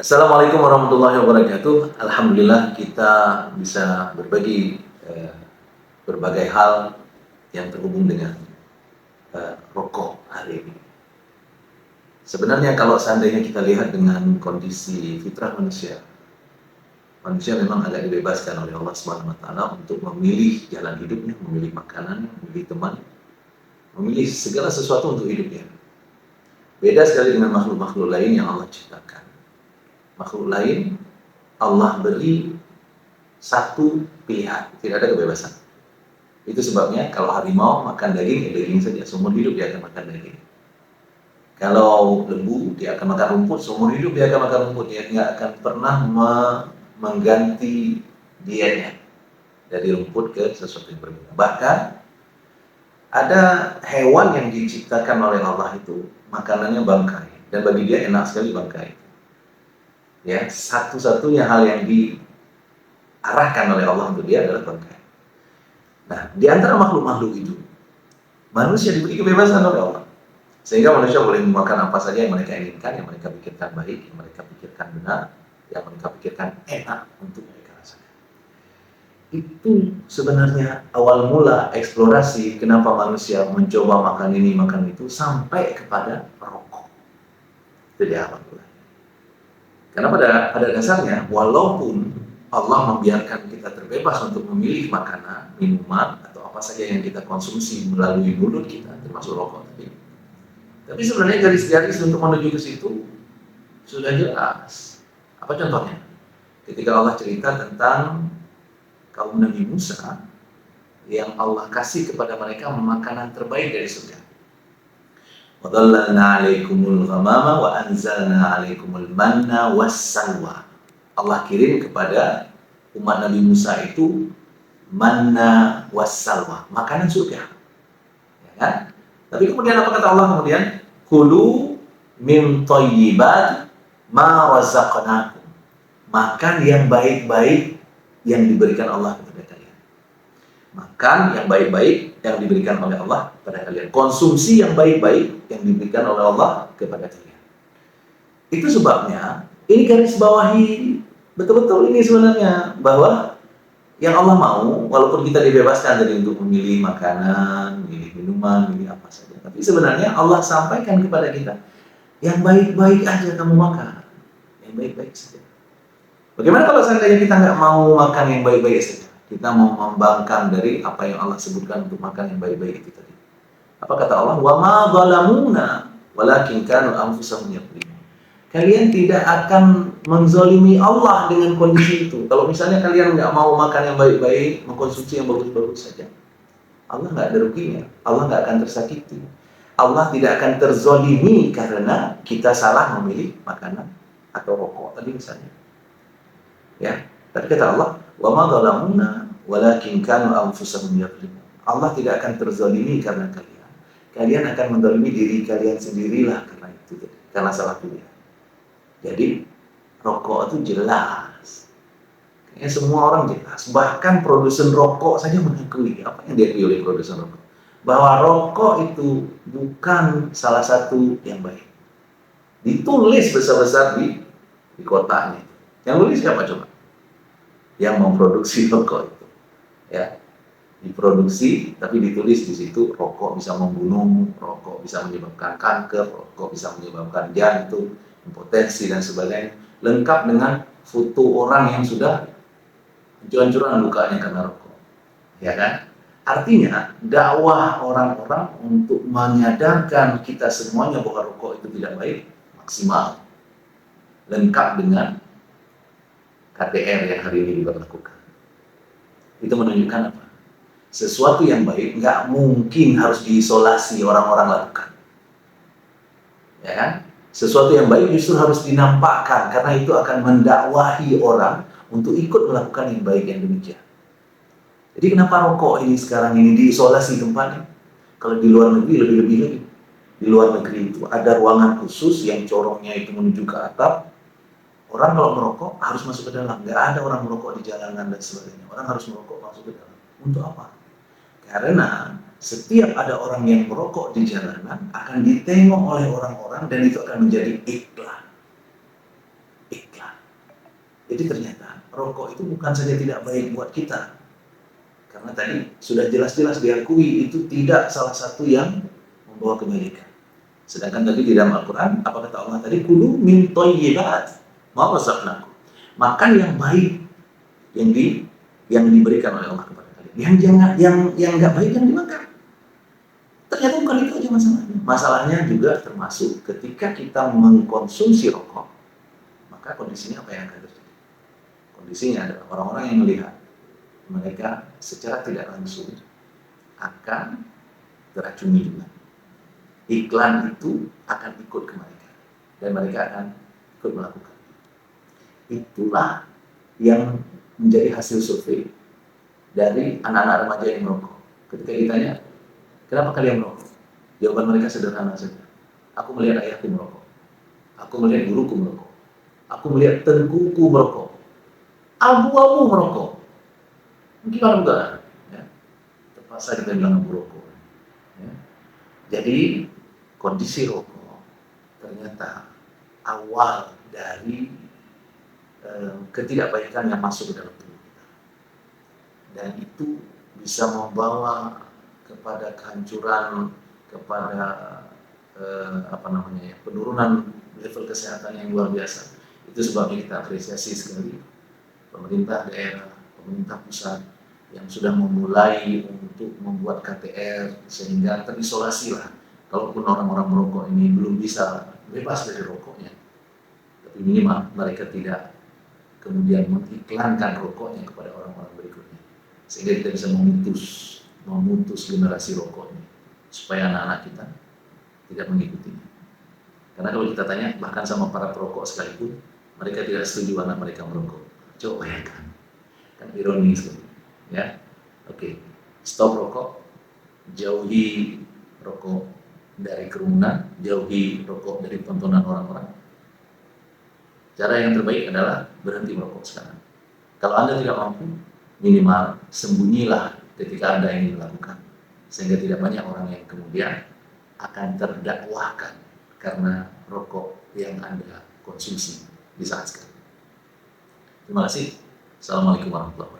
Assalamualaikum warahmatullahi wabarakatuh. Alhamdulillah kita bisa berbagi berbagai hal yang terhubung dengan rokok hari ini. Sebenarnya kalau seandainya kita lihat dengan kondisi fitrah manusia, manusia memang agak dibebaskan oleh Allah Subhanahu wa taala untuk memilih jalan hidupnya, memilih makanan, memilih teman, memilih segala sesuatu untuk hidupnya. Beda sekali dengan makhluk-makhluk lain yang Allah ciptakan. Makhluk lain Allah beri satu pilihan, tidak ada kebebasan. Itu sebabnya kalau harimau makan daging, ya daging saja, seumur hidup dia akan makan daging. Kalau lembu, dia akan makan rumput, seumur hidup dia akan makan rumput. Dia nggak akan pernah mengganti dietnya dari rumput ke sesuatu yang berbeda. Bahkan ada hewan yang diciptakan oleh Allah itu makanannya bangkai, dan bagi dia enak sekali bangkai. Ya, satu-satunya hal yang diarahkan oleh Allah untuk dia adalah bangkai. Nah, di antara makhluk-makhluk itu, manusia diberi kebebasan oleh Allah. Sehingga manusia boleh memakan apa saja yang mereka inginkan, yang mereka pikirkan baik, yang mereka pikirkan benar, yang mereka pikirkan enak untuk mereka rasakan. Itu sebenarnya awal mula eksplorasi kenapa manusia mencoba makan ini, makan itu, sampai kepada rokok. Itu di awal mula. Karena pada dasarnya, walaupun Allah membiarkan kita terbebas untuk memilih makanan, minuman, atau apa saja yang kita konsumsi melalui mulut kita, termasuk rokok tadi. Tapi sebenarnya garis-garis untuk menuju ke situ sudah jelas. Apa contohnya? Ketika Allah cerita tentang kaum Nabi Musa yang Allah kasih kepada mereka makanan terbaik dari surga. وَظَلَّلْنَا عَلَيْكُمُ الْغَمَامَ وَأَنْزَلْنَا عَلَيْكُمُ الْمَنَّ وَالسَّلْوَى. Allah kirim kepada umat Nabi Musa itu manna wassalwa, makanan surga. Ya kan? Tapi kemudian apa kata Allah kemudian? Kulu min thayyibat ma razaqnakum. Makan yang baik-baik yang diberikan Allah kepada kalian. Makan yang baik-baik yang diberikan oleh Allah kepada kalian. Konsumsi yang baik-baik yang diberikan oleh Allah kepada kalian. Itu sebabnya ini garis bawahi betul-betul ini sebenarnya, bahwa yang Allah mau, walaupun kita dibebaskan dari untuk memilih makanan, memilih minuman, memilih apa saja, tapi sebenarnya Allah sampaikan kepada kita, yang baik-baik aja kamu makan, yang baik-baik saja. Bagaimana kalau seandainya kita nggak mau makan yang baik-baik saja? Kita mau membangkang dari apa yang Allah sebutkan untuk makan yang baik-baik itu tadi. Apa kata Allah? Wa ma zalamuna walakin kanu anfusahum yadhlimun. Kalian tidak akan menzalimi Allah dengan kondisi itu. Kalau misalnya kalian nggak mau makan yang baik-baik, mengkonsumsi yang bagus-bagus saja, Allah nggak ada ruginya. Allah nggak akan tersakiti. Allah tidak akan terzalimi karena kita salah memilih makanan atau rokok tadi misalnya. Ya, tapi kata Allah, wa ma zalamuna walakin kanu anfusahum yadhlimun. Allah tidak akan terzalimi karena kalian. Kalian akan menzalimi diri kalian sendirilah karena itu, karena salah pilih. Jadi rokok itu jelas. Kayaknya semua orang jelas. Bahkan produsen rokok saja mengakui. Apa yang diakui oleh produsen rokok? Bahwa rokok itu bukan salah satu yang baik. Ditulis besar-besar di kotanya. Yang nulis siapa coba? Yang memproduksi rokok itu. Ya, diproduksi tapi ditulis di situ rokok bisa membunuh, rokok bisa menyebabkan kanker, rokok bisa menyebabkan jantung, impotensi dan sebagainya, lengkap dengan foto orang yang sudah hancur-hancuran lukanya karena rokok, ya kan? Artinya dakwah orang-orang untuk menyadarkan kita semuanya bahwa rokok itu tidak baik maksimal, lengkap dengan KTR yang hari ini diberlakukan. Itu menunjukkan apa? Sesuatu yang baik nggak mungkin harus diisolasi orang-orang lakukan, ya kan? Sesuatu yang baik justru harus dinampakkan, karena itu akan mendakwahi orang untuk ikut melakukan yang baik yang demikian. Jadi kenapa rokok ini sekarang ini diisolasi tempatnya? Kalau di luar negeri lebih-lebih lagi. Di luar negeri itu ada ruangan khusus yang corongnya itu menuju ke atap. Orang kalau merokok harus masuk ke dalam. Nggak ada orang merokok di jalanan dan sebagainya. Orang harus merokok masuk ke dalam. Untuk apa? Karena setiap ada orang yang merokok di jalanan akan ditengok oleh orang-orang dan itu akan menjadi iklan. Jadi ternyata rokok itu bukan saja tidak baik buat kita, karena tadi sudah jelas-jelas diakui itu tidak salah satu yang membawa kebaikan. Sedangkan tadi di dalam Al-Quran, apa kata Allah tadi? Kulu min thayyibat ma razaqnakum. Makan yang baik yang diberikan oleh Allah kepada kalian. Yang jangan yang nggak baik yang dimakan. Ternyata bukan itu aja masalahnya. Masalahnya juga termasuk ketika kita mengkonsumsi rokok, maka kondisinya apa yang akan terjadi? Kondisinya adalah orang-orang yang melihat mereka secara tidak langsung akan teracuni juga. Iklan itu akan ikut ke mereka dan mereka akan ikut melakukan. Itulah yang menjadi hasil survei dari anak-anak remaja yang merokok. Ketika ditanya, kenapa kalian merokok? Jawaban mereka sederhana saja. Aku melihat ayahku merokok. Aku melihat guruku merokok. Aku melihat tengkuku merokok. Abu-abu merokok. Gimana enggak? Ya. Terpaksa kita bilang abu rokok. Ya. Jadi kondisi rokok ternyata awal dari ketidakbaikan yang masuk ke dalam tubuh kita, dan itu bisa membawa kepada kehancuran, kepada penurunan level kesehatan yang luar biasa. Itu sebabnya kita apresiasi sekali pemerintah daerah, pemerintah pusat yang sudah memulai untuk membuat KTR sehingga terisolasi lah. Kalaupun orang-orang merokok ini belum bisa bebas dari rokoknya, tapi minimal mereka tidak kemudian mengiklankan rokoknya kepada orang-orang berikutnya, sehingga kita bisa memutus generasi rokok ini, supaya anak-anak kita tidak mengikutinya. Karena kalau kita tanya bahkan sama para perokok sekalipun, mereka tidak setuju anak mereka merokok. Coba bayangkan, kan ironis ya. Oke, stop rokok, jauhi rokok dari kerumunan, jauhi rokok dari tontonan orang-orang. Cara yang terbaik adalah berhenti merokok sekarang. Kalau Anda tidak mampu, minimal sembunyilah ketika Anda ingin melakukan, sehingga tidak banyak orang yang kemudian akan terdakwahkan karena rokok yang Anda konsumsi di saat sekarang. Terima kasih. Assalamualaikum warahmatullahi wabarakatuh.